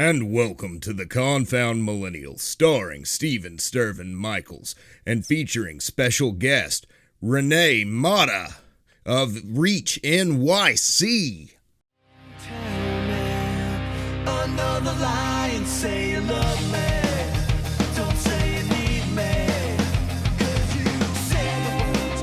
And welcome to the Confound Millennial, starring Stirvin Michaels and featuring special guest Rene Mata of Reach NYC. Another lie and say you love me. Don't say you need me. 'Cause you say the words,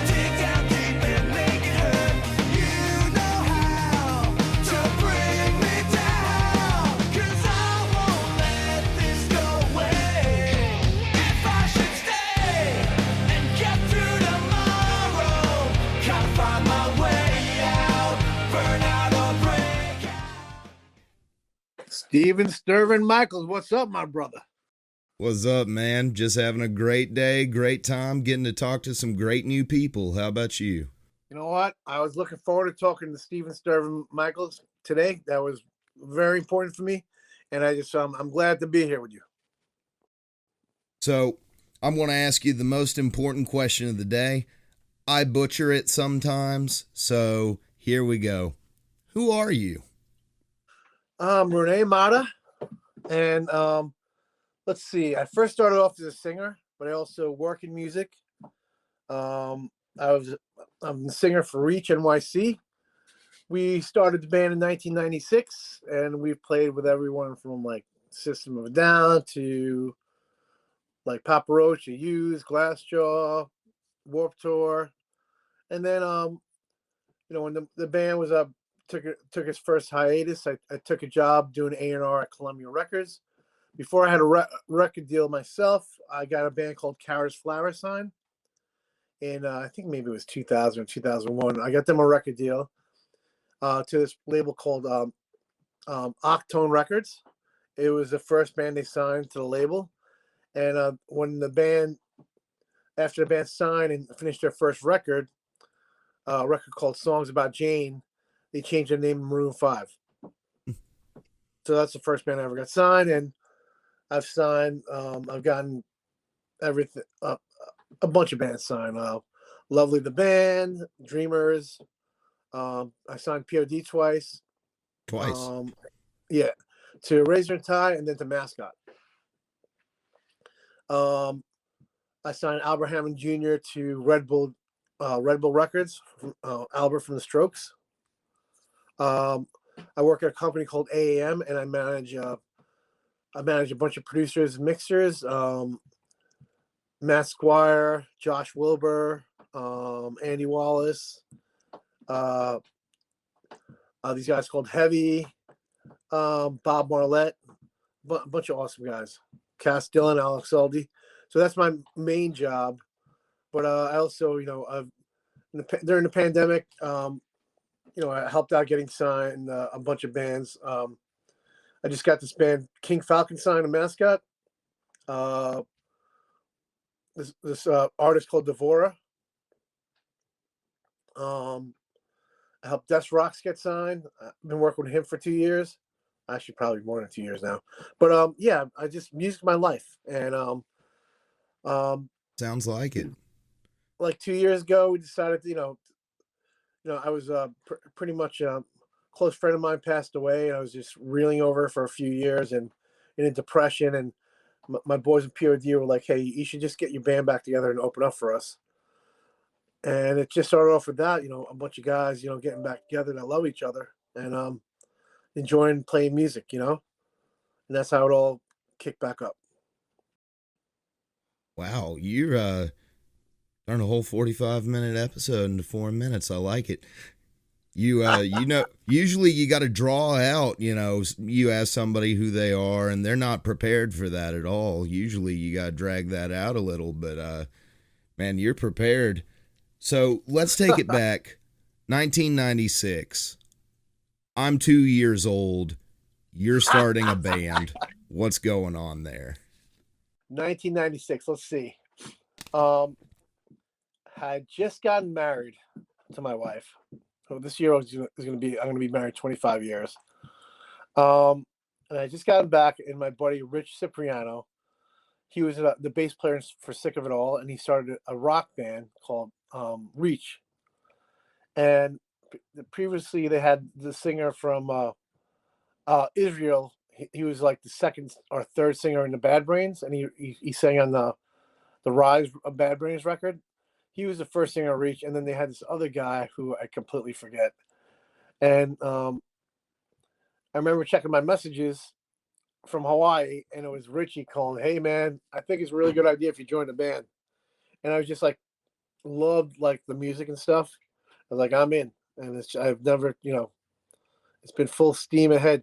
dig down deep and make it hurt. You know how to bring me down. 'Cause I won't let this go away. If I should stay and get through tomorrow, gotta find my way out, burn out or break out. Stirvin Michaels, what's up, my brother? What's up, man? Just having a great day, great time, getting to talk to some great new people. How about you? You know what? I was looking forward to talking to Stirvin Michaels today. That was very important for me, and I'm glad to be here with you. So, I'm going to ask you the most important question of the day. I butcher it sometimes, so here we go. Who are you? Rene Mata, and let's see. I first started off as a singer, but I also work in music. I'm the singer for Reach NYC. We started the band in 1996, and we've played with everyone from like System of a Down to like Papa Roach, Used, Glassjaw, Warped Tour, and then when the band was up, took its first hiatus. I took a job doing A&R at Columbia Records. Before I had a record deal myself, I got a band called Kara's Flower signed. And I think maybe it was 2000 or 2001. I got them a record deal to this label called Octone Records. It was the first band they signed to the label. And after the band signed and finished their first record, a record called Songs About Jane, they changed their name to Maroon 5. So that's the first band I ever got signed. And I've gotten everything, a bunch of bands signed. Lovely the Band, Dreamers. I signed POD twice. Twice. Yeah, to Razor and Tie, and then to Mascot. I signed Albert Hammond Jr. to Red Bull Records, Albert from the Strokes. I work at a company called AAM, and I manage a bunch of producers and mixers. Matt Squire, Josh Wilbur, Andy Wallace, these guys called Heavy, Bob Marlette, a bunch of awesome guys. Cass Dillon, Alex Aldi. So that's my main job. But I also, during the pandemic, I helped out getting signed a bunch of bands. I just got this band, King Falcon, signed, a Mascot. This artist called Devora. I helped Des Rocks get signed. I've been working with him for 2 years. Actually, probably more than 2 years now. But music's my life. And Sounds like it. like 2 years ago, we decided, I was pretty much a close friend of mine passed away, and I was just reeling over for a few years and in a depression. And my boys in POD were like, "Hey, you should just get your band back together and open up for us." And it just started off with that, a bunch of guys, getting back together that love each other and enjoying playing music, and that's how it all kicked back up. Wow, you're turned a whole 45-minute episode into 4 minutes. I like it. Usually you got to draw out, you ask somebody who they are and they're not prepared for that at all. Usually you got to drag that out a little, but man, you're prepared. So let's take it back. 1996. I'm 2 years old. You're starting a band. What's going on there? 1996. Let's see. I had just gotten married to my wife. So this year I'm going to be married 25 years. And I just got back, and my buddy Rich Cipriano, he was the bass player for Sick of It All, and he started a rock band called Reach. And previously they had the singer from Israel. He was like the second or third singer in the Bad Brains, and he sang on the Rise of Bad Brains record. He was the first singer to reach, and then they had this other guy who I completely forget. And I remember checking my messages from Hawaii, and it was Richie calling, "Hey man, I think it's a really good idea if you join the band." And I was just like, loved like the music and stuff. I was like, I'm in, and I've never, it's been full steam ahead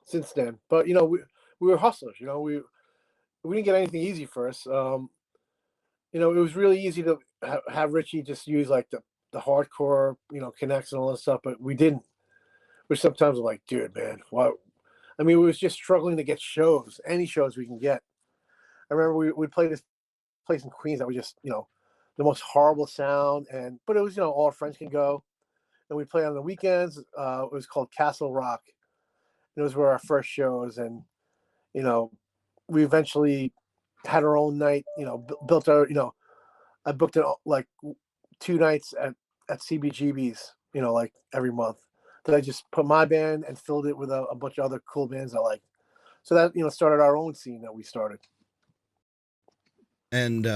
since then. But we were hustlers. We didn't get anything easy for us. It was really easy to have Richie just use like the hardcore, connects and all that stuff, but we didn't. Which sometimes I'm like, dude, man, what? I mean, we was just struggling to get shows, any shows we can get. I remember we played this place in Queens that was just, the most horrible sound, but it was, all our friends can go, and we played on the weekends. It was called Castle Rock. And those were our first shows, and we eventually had our own night. Built our, I booked it like 2 nights at CBGB's, like every month. That I just put my band and filled it with a bunch of other cool bands I liked. So that started our own scene that we started. And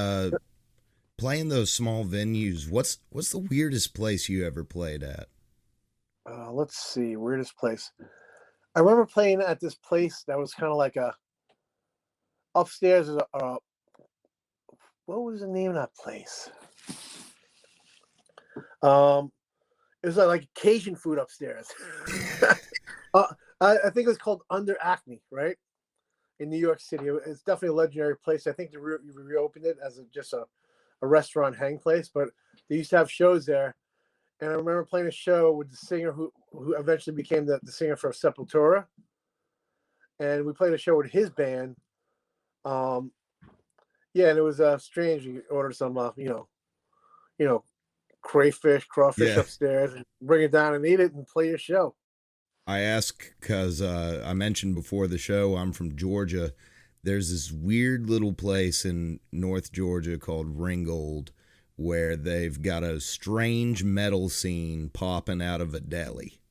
playing those small venues, what's the weirdest place you ever played at? Let's see, weirdest place. I remember playing at this place that was kind of like a upstairs. What was the name of that place? It was like Cajun food upstairs. I think it was called Under Acme, right? In New York City. It's definitely a legendary place. I think they reopened it as just a restaurant hang place, but they used to have shows there. And I remember playing a show with the singer who eventually became the singer for Sepultura. And we played a show with his band. Yeah, and it was strange. You order some, crayfish, crawfish Yeah. upstairs, and bring it down and eat it and play your show. I ask because I mentioned before the show I'm from Georgia. There's this weird little place in North Georgia called Ringgold where they've got a strange metal scene popping out of a deli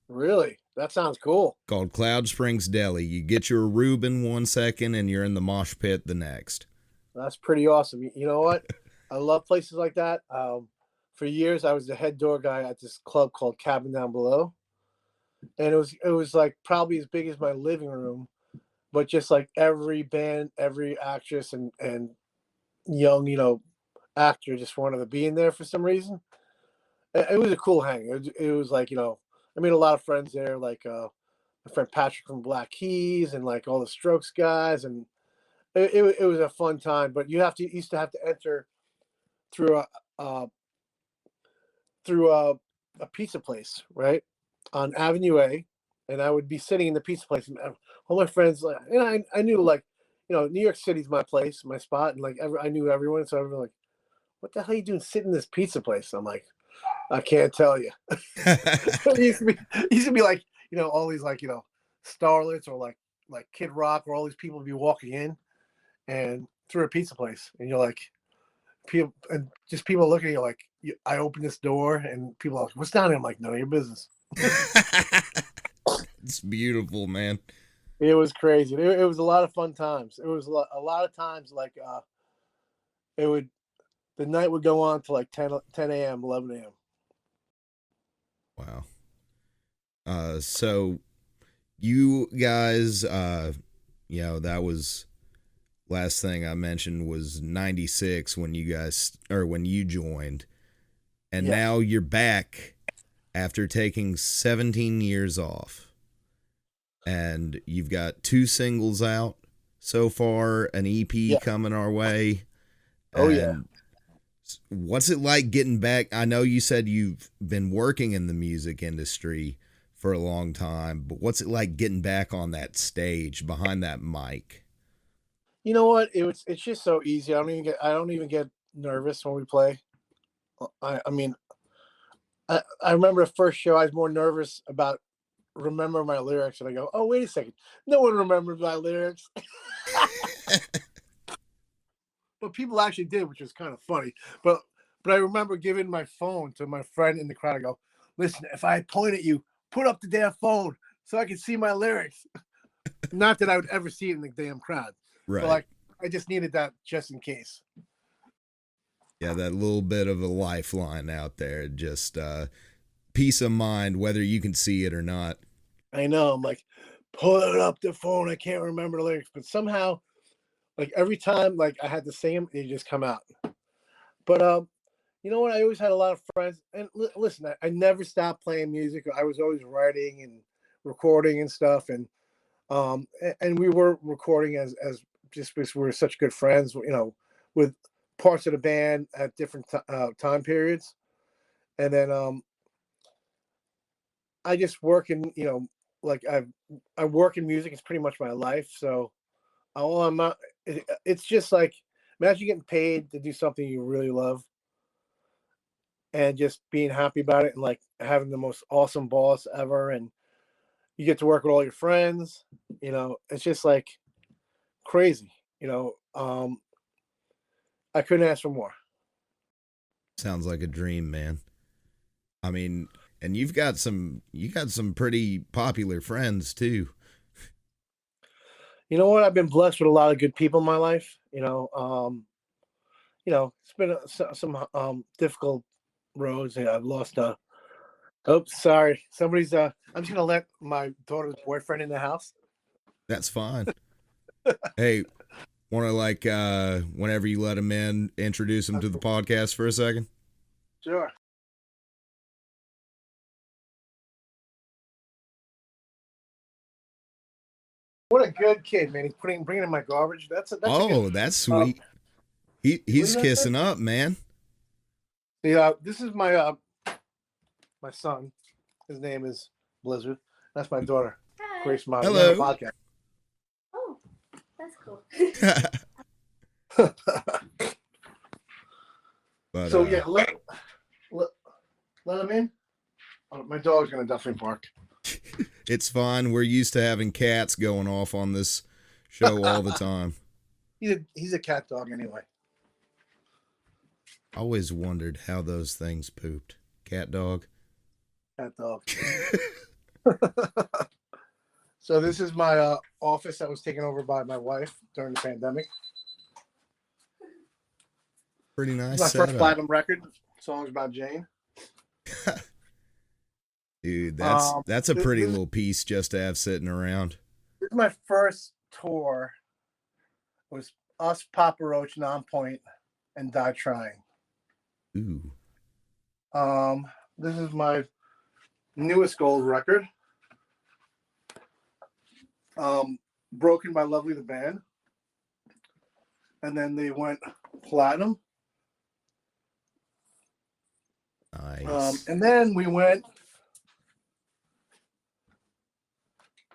Really? That sounds cool. called Cloud Springs Deli. You get your Reuben 1 second and you're in the mosh pit the next. That's pretty awesome. You know what? I love places like that. For years, I was the head door guy at this club called Cabin Down Below, and it was like probably as big as my living room, but just like every band, every actress, and young, actor just wanted to be in there for some reason. It was a cool hang. It was like, I made a lot of friends there, like my friend Patrick from Black Keys and like all the Strokes guys, and it was a fun time. But used to have to enter through uh, a pizza place, right, on Avenue A, and I would be sitting in the pizza place, and all my friends, like, I knew, like, New York City's my place, my spot, and like I knew everyone, so everyone like, what the hell are you doing sitting in this pizza place? I'm like, I can't tell you. it used to be like, all these like, starlets or like Kid Rock or all these people would be walking in and through a pizza place, and you're like, people and just people looking at you like, I open this door and people are like, what's down there? I'm like, none of your business. It's beautiful, man. It was crazy. It was a lot of fun times. It was a lot of times like the night would go on to like 10 a.m., 11 a.m. Wow. So you guys, that was last thing I mentioned was 96 when you joined. And Yes. now you're back after taking 17 years off. And you've got 2 singles out so far, an EP coming our way. Oh, yeah. What's it like getting back? I know you said you've been working in the music industry for a long time, but what's it like getting back on that stage behind that mic? You know what? It's just so easy. I don't even get nervous when we play. I mean, I remember the first show I was more nervous about remembering my lyrics, and I go, oh, wait a second, no one remembers my lyrics. But people actually did, which was kind of funny. But I remember giving my phone to my friend in the crowd. I go, listen, if I point at you, put up the damn phone. so I could see my lyrics. Not that I would ever see it in the damn crowd. Right. But like, I just needed that just in case. Yeah, that little bit of a lifeline out there, just peace of mind, whether you can see it or not. I know. I'm like, pulling up the phone. I can't remember the lyrics, but somehow, like every time, like I had to sing them, they just come out. But you know what? I always had a lot of friends, and listen, I never stopped playing music. I was always writing and recording and stuff, and we were recording as just because we were such good friends, you know, with parts of the band at different time periods, and then I just work in, you know, like I work in music. It's pretty much my life. So all I'm not. It's just like imagine getting paid to do something you really love, and just being happy about it, and like having the most awesome boss ever, and you get to work with all your friends. You know, it's just like crazy. You know, I couldn't ask for more. Sounds like a dream, man. I mean, and you got some pretty popular friends too. You know what? I've been blessed with a lot of good people in my life. It's been some difficult roads. And I've lost. Oops, sorry. Somebody's. I'm just gonna let my daughter's boyfriend in the house. That's fine. Hey, want to like whenever you let him in, introduce him to the podcast for a second? Sure. What a good kid, man. He's bringing in my garbage. That's That's sweet. He's that kissing up, man. Yeah, this is my my son. His name is Blizzard. That's my daughter, Hi. Grace Mata. Hello. Podcast. Oh, that's cool. But, So yeah, let him in. Oh, my dog's gonna definitely bark. It's fine. We're used to having cats going off on this show all the time. He's a cat dog anyway. I always wondered how those things pooped. Cat dog. Cat dog. So this is my office that was taken over by my wife during the pandemic. Pretty nice. My first setup. platinum record. Songs about Jane. Dude, that's a pretty little piece just to have sitting around. This is my first tour. It was us, Papa Roach, Nonpoint, and Die Trying. Ooh. This is my newest gold record. Broken by Lovely the Band. And then they went platinum. Nice. And then we went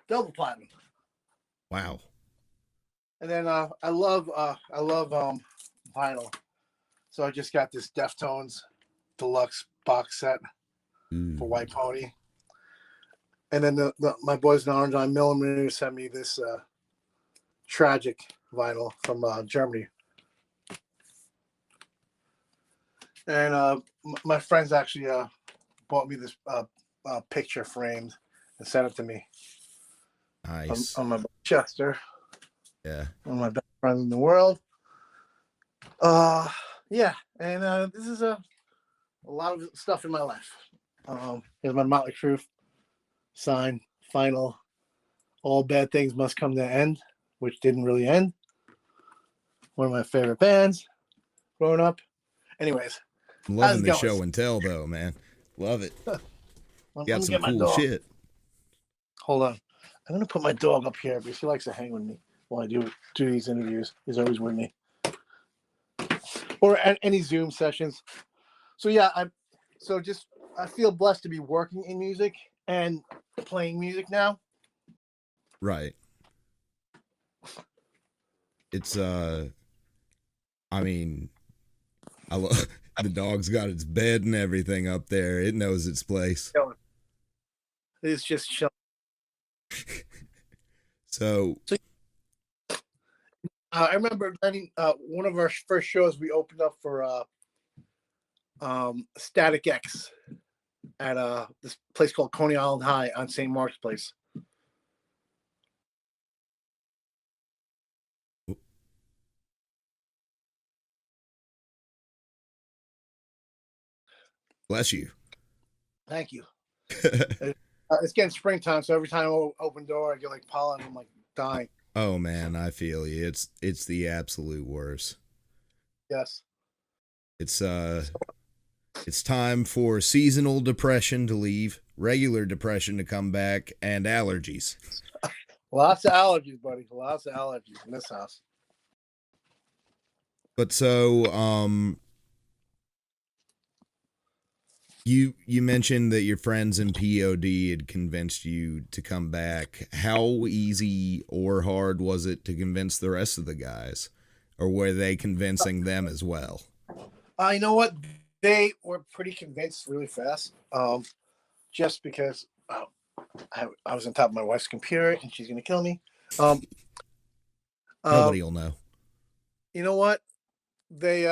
double platinum. Wow. And then I love vinyl. So I just got this Deftones deluxe box set for White Pony. And then my boys in Orange on Millimeter sent me this Tragic vinyl from Germany. And my friends actually bought me this picture framed and sent it to me. Nice. On my Chester. Yeah. One of my best friends in the world. Yeah. And this is a lot of stuff in my life. Here's my Motley Crue sign, final. All bad things must come to an end, which didn't really end. One of my favorite bands growing up. Anyways. I'm loving the show and tell though, man. Love it. Got some cool shit. Hold on. I'm gonna put my dog up here because he likes to hang with me while I do these interviews. He's always with me. Or at any Zoom sessions. So yeah, I feel blessed to be working in music and playing music now. Right. It's I mean, I love the dog's got its bed and everything up there. It knows its place. It's just chilling. So I remember one of our first shows we opened up for Static X at this place called Coney Island High on St. Mark's Place. Bless you. Thank you. It's getting springtime, so every time I open door, I get like pollen. I'm like dying. Oh man, I feel you. It's the absolute worst. Yes. It's time for seasonal depression to leave, regular depression to come back, and allergies. Lots of allergies, buddy. Lots of allergies in this house. But so, you mentioned that your friends in POD had convinced you to come back. How easy or hard was it to convince the rest of the guys, or were they convincing them as well? You know what? They were pretty convinced really fast. Just because I was on top of my wife's computer and she's gonna kill me. Nobody will know. You know what? They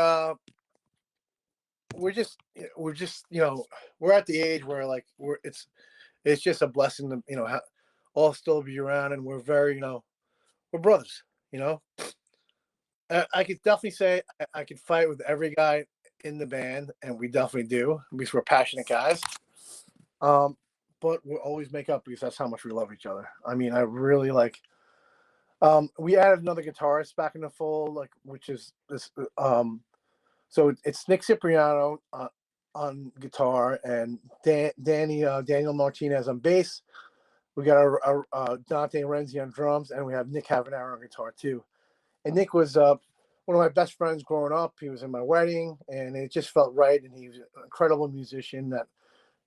we're just we're at the age where like it's just a blessing to all still be around, and we're very we're brothers. I could definitely say I could fight with every guy in the band, and we definitely do because we're passionate guys. But we'll always make up because that's how much we love each other. I mean, I really like. We added another guitarist back in the fold, which is this. So it's Nick Cipriano on guitar and Daniel Martinez on bass. We got our Dante Renzi on drums, and we have Nick Havanaro on guitar too. And Nick was one of my best friends growing up. He was in my wedding, and it just felt right. And he was an incredible musician that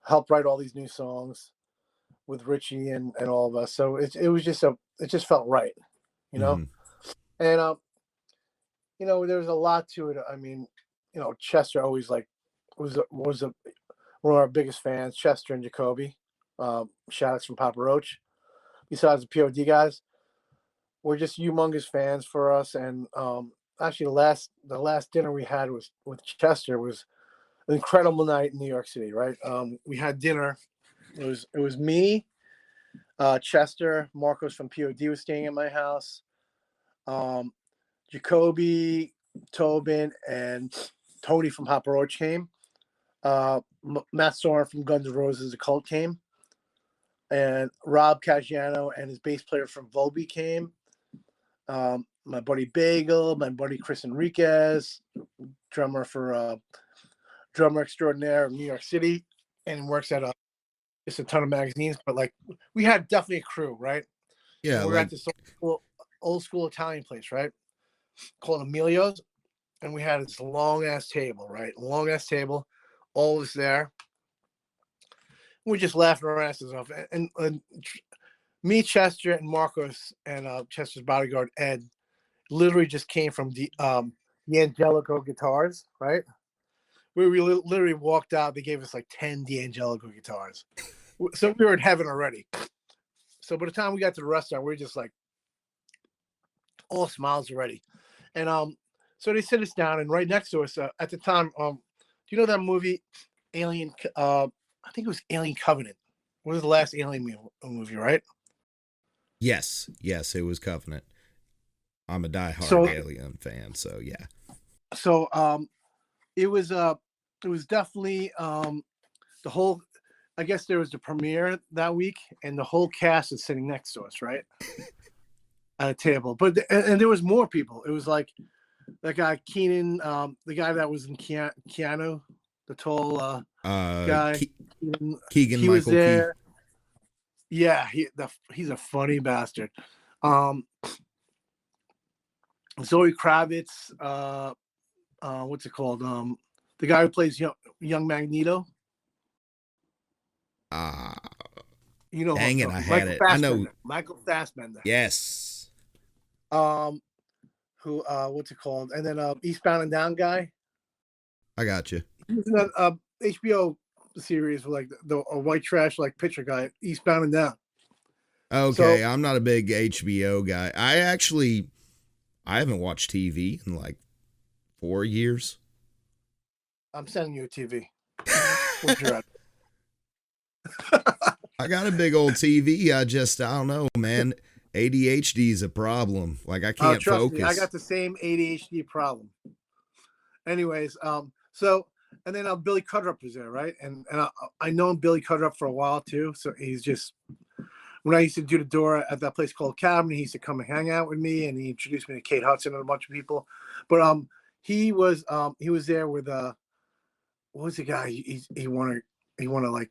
helped write all these new songs with Richie and all of us. So it just felt right, Mm-hmm. And there's a lot to it. I mean, Chester always was one of our biggest fans. Chester and Jacoby, shout outs from Papa Roach. Besides the POD guys, we're just humongous fans for us. And actually, the last dinner we had with Chester was an incredible night in New York City. Right? We had dinner. It was me, Chester, Marcos from POD was staying at my house. Jacoby, Tobin, and Tony from Papa Roach came. Matt Soren from Guns N' Roses, The Cult came. And Rob Caggiano and his bass player from Volby came. My buddy Bagel, my buddy Chris Enriquez, drummer extraordinaire of New York City, and works at just a ton of magazines. But we had definitely a crew, right? Yeah, we're at this old school Italian place, right? Called Emilio's, and we had this long ass table, right? Long ass table, all of us there. We're just laughing our asses off, and me, Chester, and Marcos, and Chester's bodyguard Ed, literally just came from the Angelico guitars, right? We literally walked out. They gave us 10 D'Angelico guitars, so we were in heaven already. So by the time we got to the restaurant, we were just all smiles already. And so they sit us down, and right next to us at the time, do you know that movie Alien? I think it was Alien Covenant. What was the last Alien movie, right? Yes, it was Covenant. I'm a diehard Alien fan, so yeah. So it was definitely the whole. I guess there was the premiere that week, and the whole cast is sitting next to us, right, at a table. But and there was more people. It was that guy Keenan, the guy that was in Keanu, the tall guy. Keegan he Michael was there. Key. Yeah, he's a funny bastard. Zoe Kravitz, what's it called? The guy who plays young Magneto. Dang it, I had it. I know. Michael Fassbender. Yes. Who what's it called? And then Eastbound and Down guy. I got you. He was in a HBO series with the white trash picture guy, Eastbound and Down. Okay, so, I'm not a big HBO guy. I haven't watched TV in 4 years. I'm sending you a TV. I got a big old TV. I don't know, man. ADHD is a problem. I can't focus. Me, I got the same ADHD problem. Anyways, so And then Billy Cudrup was there, right? And I known Billy Cudrup for a while too. So he's just, when I used to do the door at that place called Cabinet, he used to come and hang out with me, and he introduced me to Kate Hudson and a bunch of people. But he was there with what was the guy? He won a like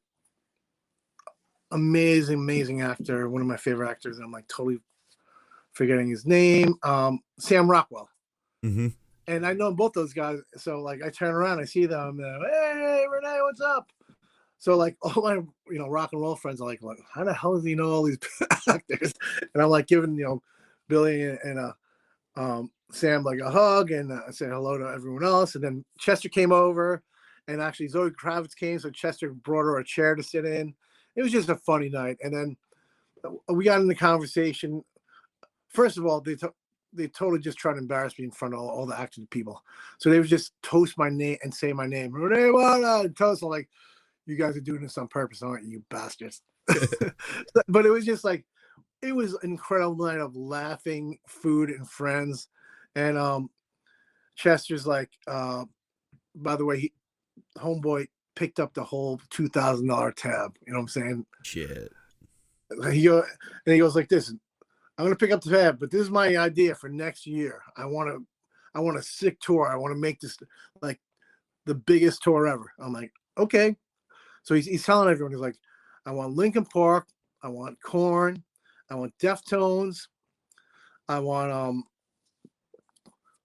amazing actor, one of my favorite actors, and I'm like totally forgetting his name. Sam Rockwell. Mm-hmm. And I know both those guys. So like I turn around, I see them, and hey, Rene, what's up? So like all my rock and roll friends are like, how the hell does he know all these actors? And I'm like giving Billy and Sam like a hug, and I said hello to everyone else. And then Chester came over, and actually Zoe Kravitz came, so Chester brought her a chair to sit in. It was just a funny night. And then we got in the conversation. First of all, they totally just tried to embarrass me in front of all the acting people. So they would just toast my name and say my name. Rene Mata, and toast. I'm like, you guys are doing this on purpose, aren't you, bastards? But it was just like, it was an incredible night of laughing, food, and friends. And Chester's like, by the way, homeboy picked up the whole $2,000 tab. You know what I'm saying? Shit. He goes like this. I'm gonna pick up the tab, but this is my idea for next year. I want a sick tour. I want to make this like the biggest tour ever. I'm like, okay. So he's telling everyone, he's like, I want Linkin Park, I want Korn, I want Deftones, I want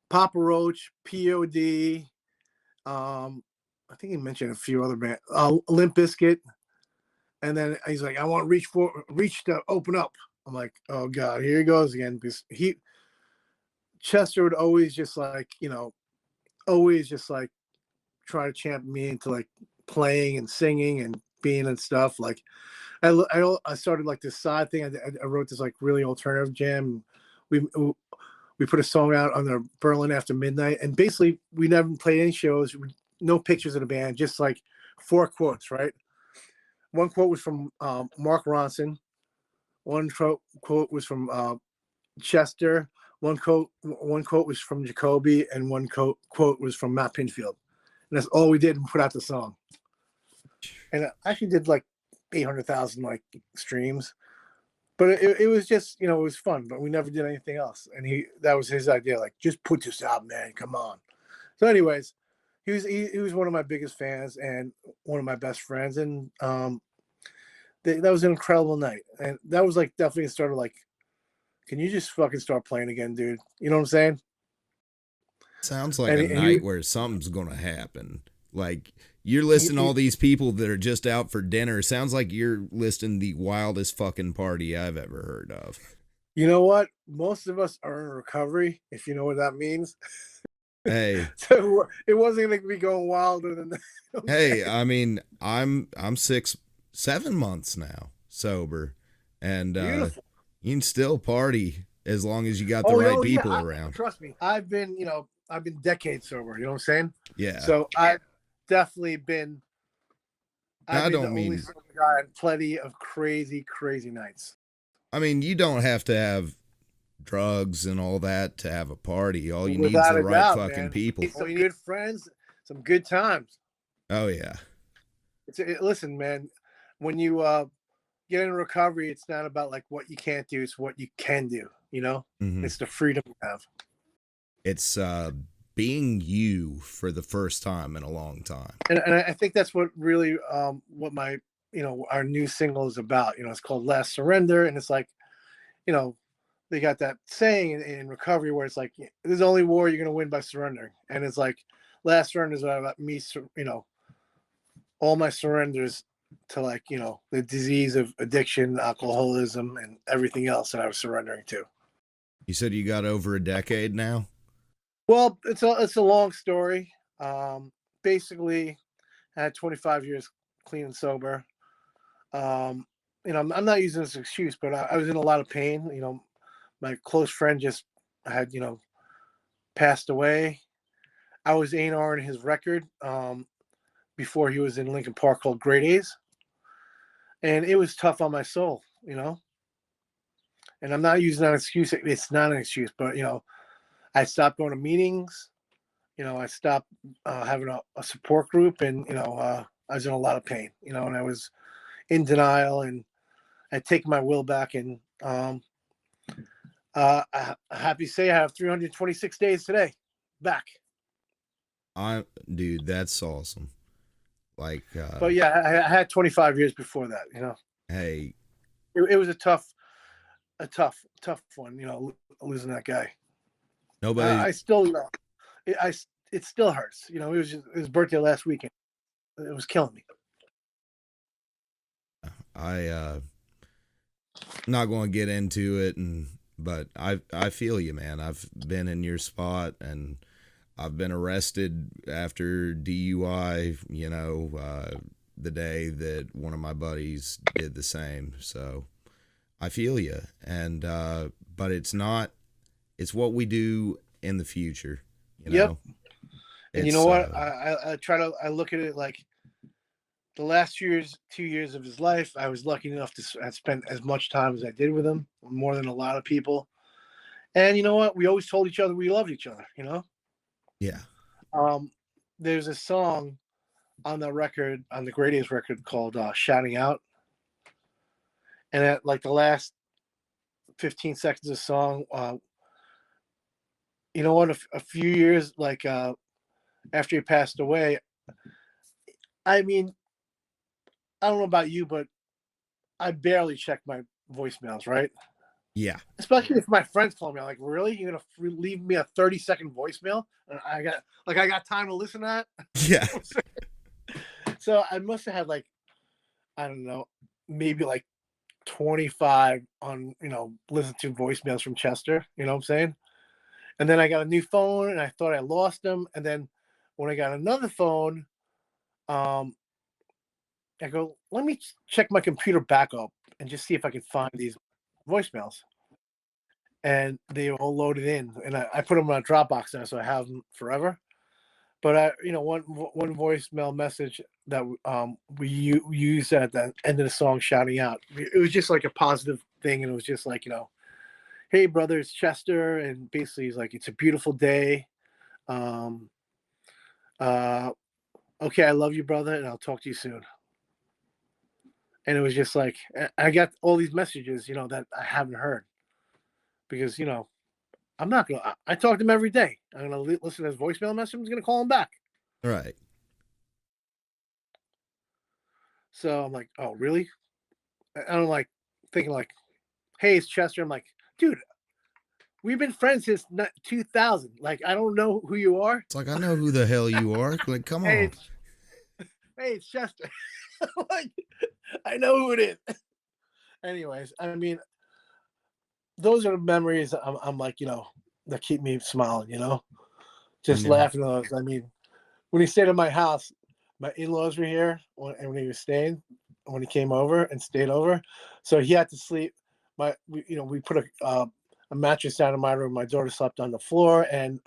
Papa Roach, POD. I think he mentioned a few other bands, Limp Bizkit, and then he's like, I want Reach to open up. I'm like, oh God, here he goes again. Because Chester would always just like, try to champ me into like playing and singing and being and stuff. Like, I started like this side thing. I wrote this like really alternative jam. We put a song out on the Berlin After Midnight, and basically we never played any shows. No pictures of the band, just like 4 quotes, right? One quote was from Mark Ronson. One quote was from Chester. One quote was from Jacoby, and one quote was from Matt Pinfield. And that's all we did, and put out the song. And I actually did like 800,000 like streams, but it was just, it was fun, but we never did anything else. And that was his idea, like, just put this out, man, come on. So anyways, he was one of my biggest fans and one of my best friends. And that was an incredible night. And that was like definitely a start of like, can you just fucking start playing again, dude? You know what I'm saying? Sounds like a night where something's going to happen. Like, you're listing all these people that are just out for dinner. Sounds like you're listing the wildest fucking party I've ever heard of. You know what? Most of us are in recovery, if you know what that means. Hey. So it wasn't going to be going wilder than that. Hey, I mean, I'm 7 months now sober, and you can still party as long as you got the right people around. Trust me, I've been decades sober. You know what I'm saying? Yeah. So I've definitely been. I don't mean only sober guy on plenty of crazy nights. I mean, you don't have to have drugs and all that to have a party. All you need is the right fucking people. Some good friends, some good times. Oh yeah. Listen, man, when you get in recovery, it's not about like what you can't do; it's what you can do. Mm-hmm. It's the freedom you have. It's being you for the first time in a long time. And I think that's what really what my our new single is about. It's called Last Surrender, and it's like, they got that saying in recovery where it's like, there's only war you're gonna win by surrendering, and it's like Last Surrender is about me, all my surrenders to like the disease of addiction, alcoholism, and everything else that I was surrendering to. You said you got over a decade now? Well, it's a long story. Basically, I had 25 years clean and sober. I'm not using this excuse, but I was in a lot of pain. My close friend just had, passed away. I was A&R in his record before he was in Linkin Park called Great A's. And it was tough on my soul, And I'm not using that excuse. It's not an excuse, but, I stopped going to meetings. I stopped having a support group, and I was in a lot of pain, and I was in denial, and I'd taken my will back, and I'm happy to say I have 326 days today back. Dude, that's awesome. Like, But yeah, I had 25 years before that. hey, It was a tough one, losing that guy. nobody. I still, it still hurts. It was his birthday last weekend. It was killing me. I not going to get into it, but I feel you, man. I've been in your spot, and I've been arrested after DUI. The day that one of my buddies did the same. So I feel you, and but it's not. It's what we do in the future. Yep. And you know what? I I look at it like the last 2 years of his life. I was lucky enough to have spent as much time as I did with him, more than a lot of people. And you know what? We always told each other we loved each other. Yeah. There's a song on the record, on the Gradius record, called "Shouting Out," and at like the last 15 seconds of the song, you know what? A few years after he passed away, I mean, I don't know about you, but I barely check my voicemails, right? Yeah. Especially if my friends call me. I'm like, really? You're gonna leave me a 30-second voicemail? And I got time to listen to that? Yeah. So I must have had I don't know, maybe 25 on, listen to voicemails from Chester, you know what I'm saying? And then I got a new phone, and I thought I lost him. And then when I got another phone, I go, let me check my computer backup and just see if I can find these voicemails. And they all loaded in, and I put them on a Dropbox now, so I have them forever. But one voicemail message that we used at the end of the song, "Shouting Out." It was just like a positive thing, and it was just like, hey brother, it's Chester, and basically he's like, it's a beautiful day. Um, okay, I love you, brother, and I'll talk to you soon. And it was just like, I got all these messages, that I haven't heard, because I'm not gonna. I talk to him every day. I'm gonna listen to his voicemail message. I'm gonna call him back. Right. So I'm like, oh really? I'm like thinking like, hey, it's Chester. I'm like, dude, we've been friends since 2000. Like, I don't know who you are. It's like, I know who the hell you are. Like, come Hey, on. it's Chester. Like, I know who it is. Anyways, I mean, those are the memories I'm like, that keep me smiling, just Yeah. laughing at those. I mean, when he stayed at my house, my in-laws were here when he was staying, when he came over and stayed over. So he had to sleep. We put a mattress down in my room. My daughter slept on the floor, and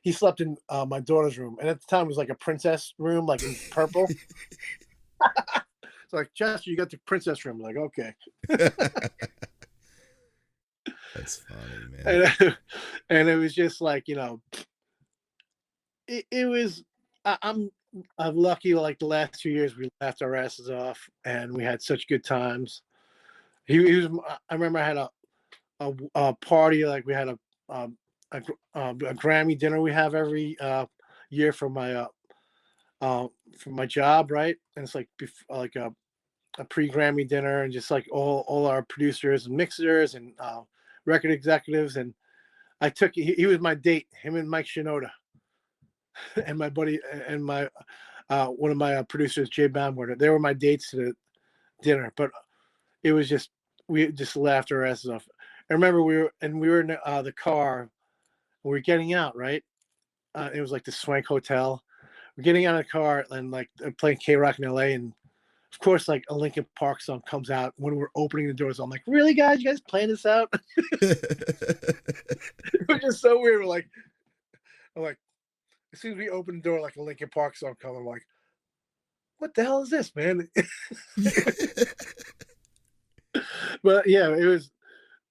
he slept in my daughter's room. And at the time, it was like a princess room, like in purple. It's like, Chester, you got the princess room. I'm like, okay. That's funny, man. And it was just like, it was. I'm lucky. Like the last 2 years, we laughed our asses off, and we had such good times. He was. I remember I had a party. Like we had a Grammy dinner we have every year for my job, right? And it's like a pre-Grammy dinner, and just like all our producers and mixers and record executives. And I took he was my date, him and Mike Shinoda, and my buddy and my one of my producers, Jay Bamworth. They were my dates to the dinner. But it was just, we just laughed our asses off. I remember we were in the car. We were getting out, right? It was like the Swank Hotel. We're getting out of the car, and like playing K-Rock in LA, and of course, like a Linkin Park song comes out when we're opening the doors. I'm like, really, guys? You guys playing this out? It was just so weird. I'm like, as soon as we open the door, like a Linkin Park song comes, I'm like, what the hell is this, man? But yeah, it was.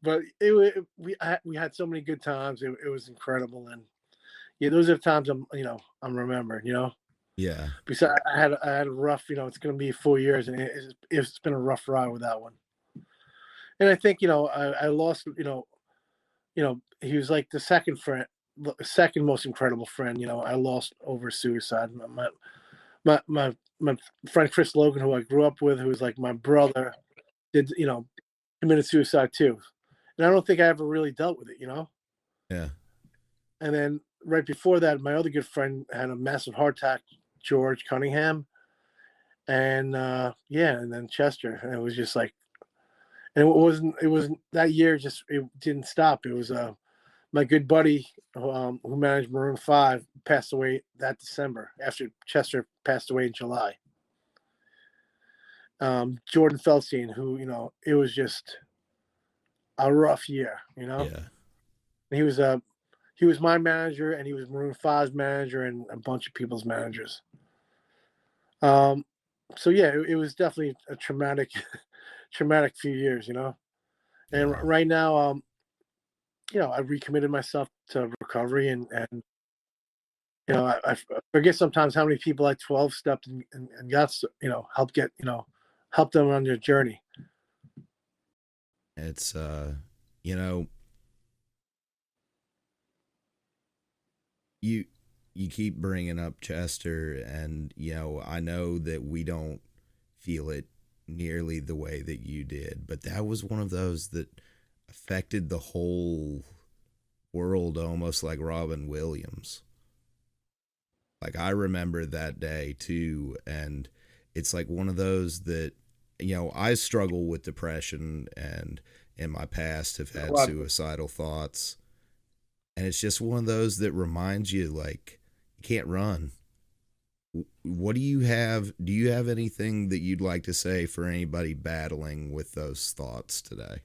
But we had so many good times. It was incredible, and Yeah, those are the times I'm remembering. Yeah. Because I had a rough. It's going to be 4 years, and it's been a rough ride with that one. And I think I lost. He was like the second most incredible friend. I lost over suicide. My friend Chris Logan, who I grew up with, who was like my brother, did committed suicide too, and I don't think I ever really dealt with it. Yeah. And then right before that, my other good friend had a massive heart attack, George Cunningham, and and then Chester, and it was just like, and it wasn't that year. Just it didn't stop. It was my good buddy who managed Maroon 5 passed away that December after Chester passed away in July. Jordan Feldstein, who it was just a rough year. Yeah. He was my manager, and he was Maroon 5's manager, and a bunch of people's managers. So yeah, it was definitely a traumatic, traumatic few years. And Yeah. right now, I recommitted myself to recovery, and I forget sometimes how many people at 12 stepped and got helped them on their journey. It's you know, you you keep bringing up Chester, and I know that we don't feel it nearly the way that you did, but that was one of those that affected the whole world, almost like Robin Williams. Like, I remember that day too, and it's like one of those that I struggle with depression, and in my past have had suicidal thoughts, and it's just one of those that reminds you, like, you can't run. What do you have? Do you have anything that you'd like to say for anybody battling with those thoughts today?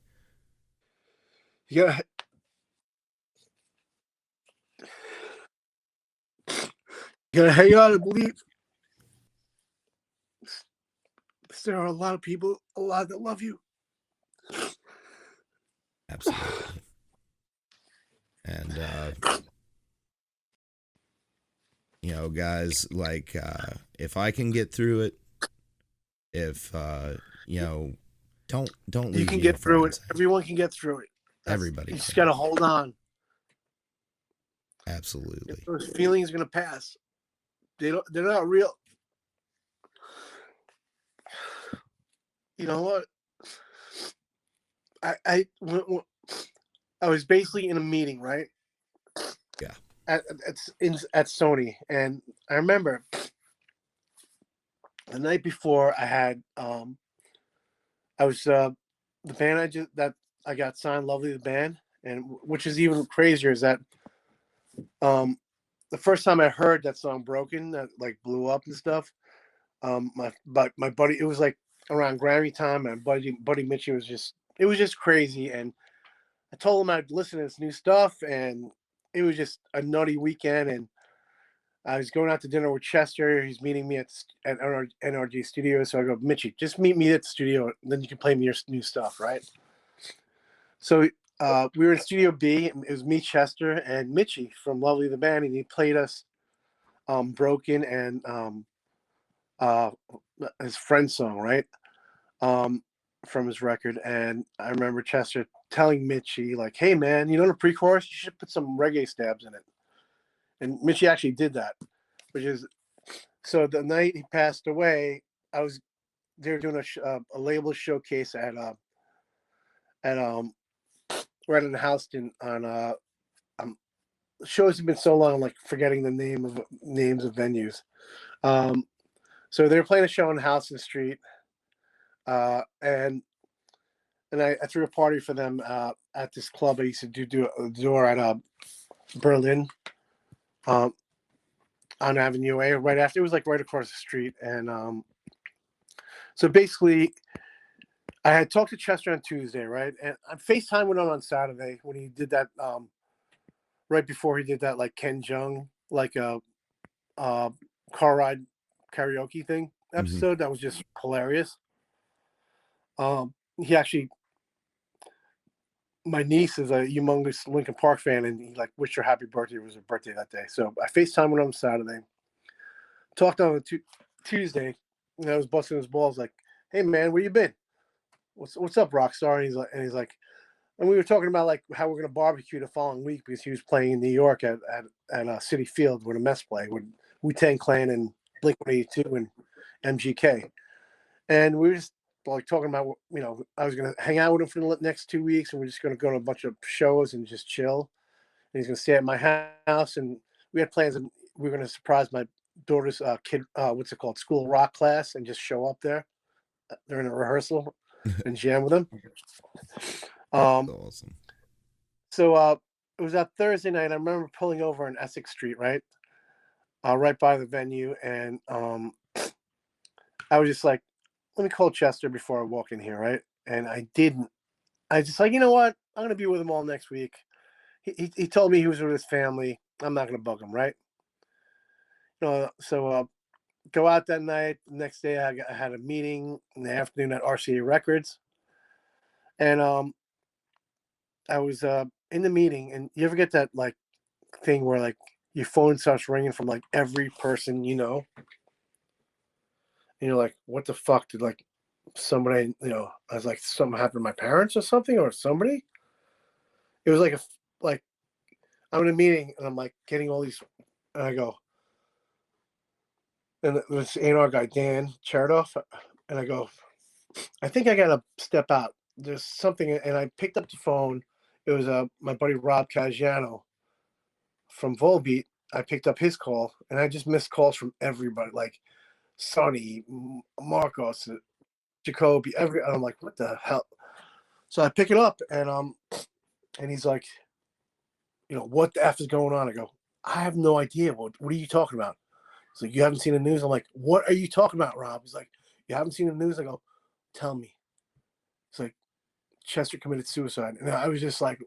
You gotta hang on and believe. There are a lot of people alive that love you. Absolutely. And guys, like, if I can get through it, if don't leave. You can get through it. Everyone can get through it. Everybody You just can. gotta hold on. Absolutely. Those feelings are gonna pass. They're not real. You know what? I was basically in a meeting, right? Yeah. At Sony, and I remember the night before I had I was the band I got signed, Lovely the Band, and which is even crazier is that the first time I heard that song Broken, that like blew up and stuff, my buddy, it was like around Grammy time, and buddy Mitchie it was just crazy, and I told him I'd listen to this new stuff, and it was just a nutty weekend, and I was going out to dinner with Chester. He's meeting me at NRG Studios. So I go, Mitchie, just meet me at the studio, and then you can play me your new stuff, right? So we were in Studio B. And it was me, Chester, and Mitchie from Lovely the Band, and he played us Broken and his friend's song, right? From his record. And I remember Chester telling Mitchie, like, hey, man, the pre-chorus? You should put some reggae stabs in it. And Mitchie actually did that, which is so the night he passed away, they were doing a label showcase at right in Houston on shows have been so long, I'm like forgetting the names of venues. So they were playing a show on Houston Street, and I threw a party for them at this club I used to do a door at Berlin. On Avenue A, right after. It was like right across the street, and so basically, I had talked to Chester on Tuesday, right, and I FaceTime with him on Saturday when he did that. Right before he did that, like Ken Jeong, like a car ride karaoke thing episode that was just hilarious. He actually my niece is a humongous Linkin Park fan, and he like wished her happy birthday. It was her birthday that day, so I FaceTime with him on Saturday. Talked on Tuesday, and I was busting his balls like, "Hey man, where you been? What's up, Rockstar?" And he's like, and we were talking about like how we're gonna barbecue the following week because he was playing in New York at City Field with a Mets play with Wu-Tang Clan and Blink-182 and MGK, and we were just like talking about, I was gonna hang out with him for the next 2 weeks, and we're just gonna go to a bunch of shows and just chill. And he's gonna stay at my house, and we had plans, and we were gonna surprise my daughter's kid, what's it called, school rock class, and just show up there during a rehearsal and jam with them. That's awesome. So it was that Thursday night. I remember pulling over on Essex Street, right by the venue, and I was just like, let me call Chester before I walk in here, right? And I didn't. I just like, you know what? I'm gonna be with him all next week. He told me he was with his family. I'm not gonna bug him, right? So go out that night. The next day, I had a meeting in the afternoon at RCA Records, and I was in the meeting, and you ever get that like thing where like your phone starts ringing from like every person you know, and you're like, what the fuck did like somebody, I was like, something happened to my parents or something, or somebody. It was like I'm in a meeting and I'm like getting all these, and I go, and this A&R guy Dan Chertoff, and I go, I think I gotta step out. There's something, and I picked up the phone. It was my buddy Rob Caggiano from Volbeat. I picked up his call, and I just missed calls from everybody, like Sonny, Marcos, Jacoby. I'm like, what the hell? So I pick it up, and he's like, what the f is going on? I go, I have no idea. What are you talking about? He's like, you haven't seen the news? I'm like, what are you talking about, Rob? He's like, you haven't seen the news? I go, tell me. It's like, Chester committed suicide. And I was just like,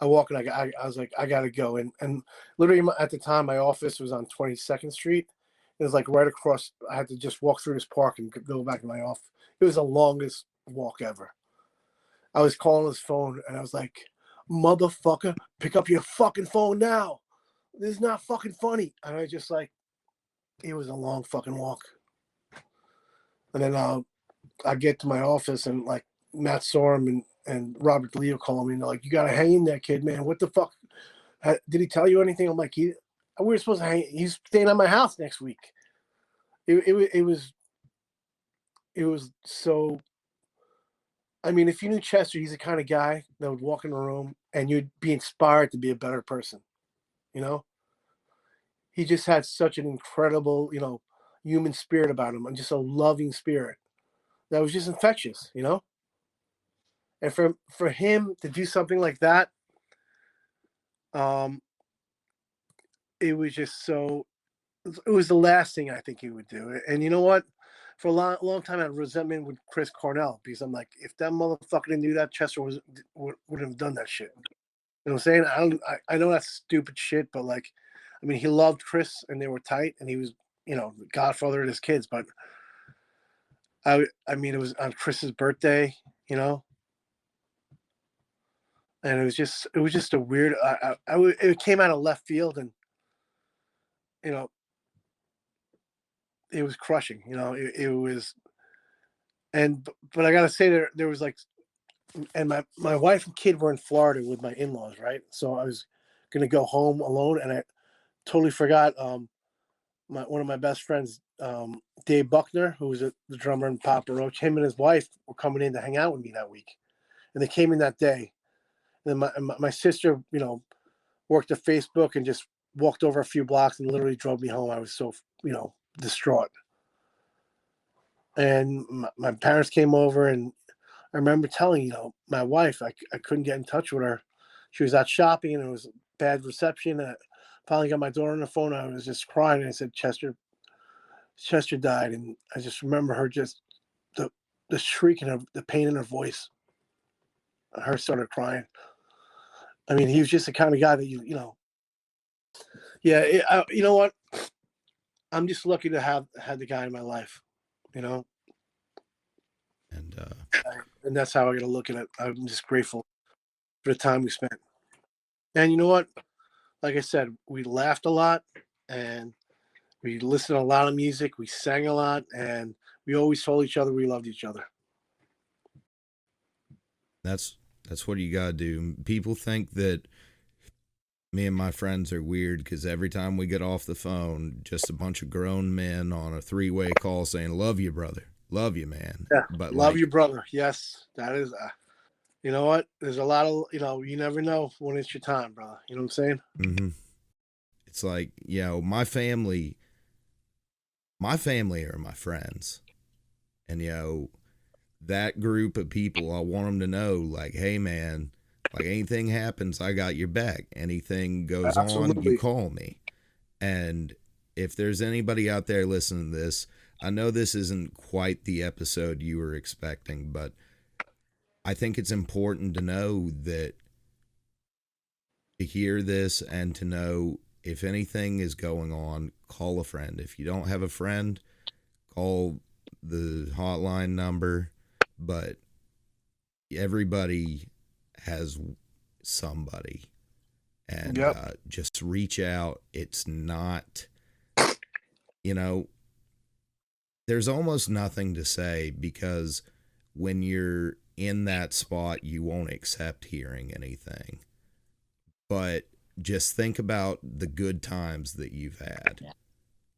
I walk and I was like, I gotta go. And literally at the time, my office was on 22nd Street. It was like right across. I had to just walk through this park and go back to my office. It was the longest walk ever. I was calling his phone and I was like, motherfucker, pick up your fucking phone now. This is not fucking funny. And I just like, it was a long fucking walk. And then I get to my office and like Matt Sorum and Robert DeLeo call me and they're like, you got to hang in there, kid, man. What the fuck? Did he tell you anything? I'm like, we were supposed to hang. He's staying at my house next week. It was so. I mean, if you knew Chester, he's the kind of guy that would walk in the room and you'd be inspired to be a better person. He just had such an incredible, human spirit about him and just a loving spirit that was just infectious, And for him to do something like that, it was just so. It was the last thing I think he would do. And you know what? For a long time, I had resentment with Chris Cornell because I'm like, if that motherfucker didn't do that, Chester wouldn't have done that shit. You know what I'm saying? I know that's stupid shit, but like, I mean, he loved Chris and they were tight, and he was, the godfather of his kids. But I mean, it was on Chris's birthday, and it was just a weird. It came out of left field, and it was crushing. It was, but I gotta say there was like, and my wife and kid were in Florida with my in-laws, right? So I was gonna go home alone, and I totally forgot. One of my best friends, Dave Buckner, who was the drummer in Papa Roach, him and his wife were coming in to hang out with me that week, and they came in that day. And then my sister, worked at Facebook and just walked over a few blocks and literally drove me home. I was so, distraught. And my parents came over, and I remember telling, my wife, I couldn't get in touch with her. She was out shopping, and it was bad reception. And I finally got my daughter on the phone. I was just crying, and I said, Chester died. And I just remember her just the shriek and the pain in her voice. Her started crying. I mean, he was just the kind of guy that yeah. You know what? I'm just lucky to have had the guy in my life, and And and that's how I got to look at it. I'm just grateful. for the time we spent. And you know what? Like I said, we laughed a lot, and we listened to a lot of music. We sang a lot, and we always told each other we loved each other. That's what you gotta do. People think that me and my friends are weird because every time we get off the phone, just a bunch of grown men on a 3-way call saying, "Love you, brother. Love you, man." Yeah, But love you, brother. Yes, that is. You know what? There's a lot of, you never know when it's your time, brother. You know what I'm saying? Mm-hmm. It's like, my family are my friends. And, that group of people, I want them to know, like, hey, man, like anything happens, I got your back. Anything goes on, you call me. And if there's anybody out there listening to this, I know this isn't quite the episode you were expecting, but I think it's important to know that, to hear this and to know if anything is going on, call a friend. If you don't have a friend, call the hotline number, but everybody has somebody, and just reach out. It's not, there's almost nothing to say, because when you're in that spot, you won't accept hearing anything. But just think about the good times that you've had,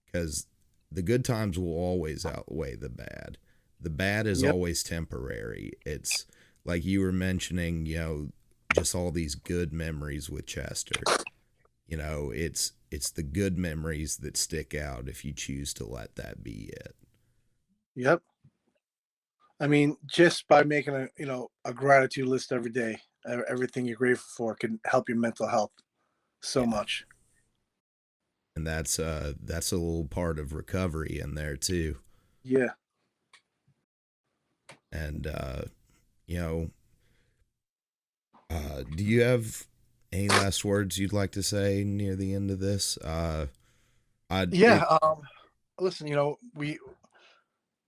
because the good times will always outweigh the bad. The bad is always temporary. It's like you were mentioning, just all these good memories with Chester. It's the good memories that stick out if you choose to let that be it. Yep. I mean, just by making a gratitude list every day, everything you're grateful for can help your mental health so much. And that's a little part of recovery in there too. Yeah. And do you have any last words you'd like to say near the end of this? Listen,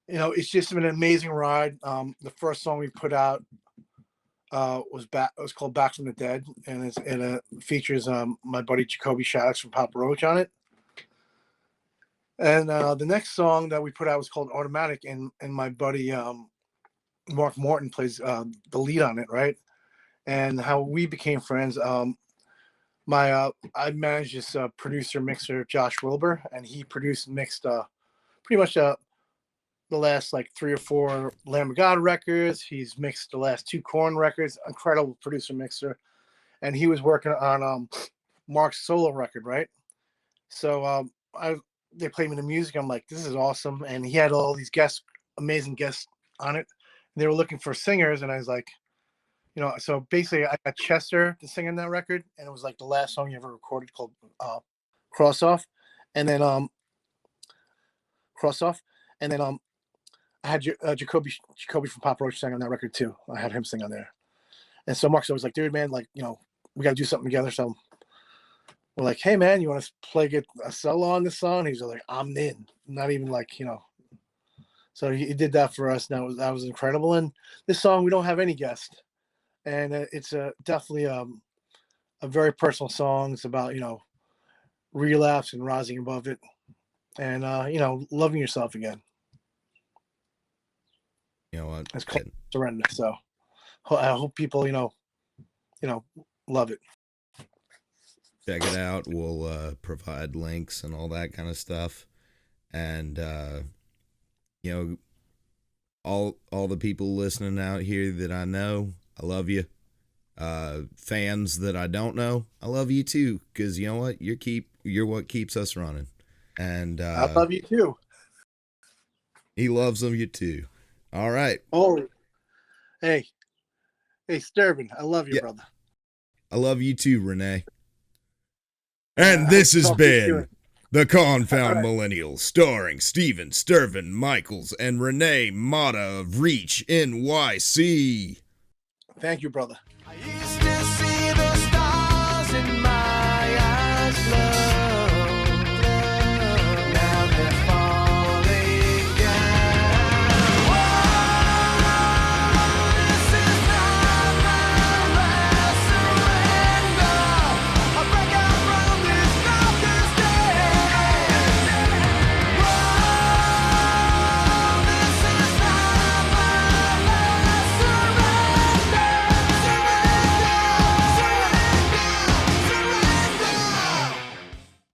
it's just been an amazing ride. The first song we put out was called "Back from the Dead," and it features my buddy Jacoby Shaddix from Papa Roach on it. And the next song that we put out was called "Automatic," and my buddy Mark Morton plays the lead on it, right? And how we became friends. I managed this producer mixer, Josh Wilbur, and he produced and mixed pretty much the last like 3 or 4 Lamb of God records. He's mixed the last 2 Korn records. Incredible producer mixer, and he was working on Mark's solo record, right? So they played me the music. I'm like, this is awesome, and he had all these amazing guests on it. And they were looking for singers, and I was like, so basically I got Chester to sing on that record, and it was like the last song you ever recorded, called Cross Off. And then I had Jacoby from Pop Roach sing on that record too. I had him sing on there. And so Mark's always like, dude, man, like, we got to do something together. So we're like, hey, man, you want to get a solo on this song? He's like, I'm in. Not even like, So he did that for us. And that was incredible. And this song, we don't have any guest. And it's definitely a very personal song. It's about, relapse and rising above it, and loving yourself again. You know what? It's called Surrender. So I hope people, love it. Check it out. We'll provide links and all that kind of stuff. And all the people listening out here that I know, I love you. Fans that I don't know, I love you too, because you know what? You're what keeps us running. And I love you too. He loves you too. All right. Oh, hey, Stirvin, I love you, brother. I love you too, Rene. And this has been the Confound Millennial, starring Steven Stirvin Michaels and Rene Mata of Reach NYC. Thank you, brother. I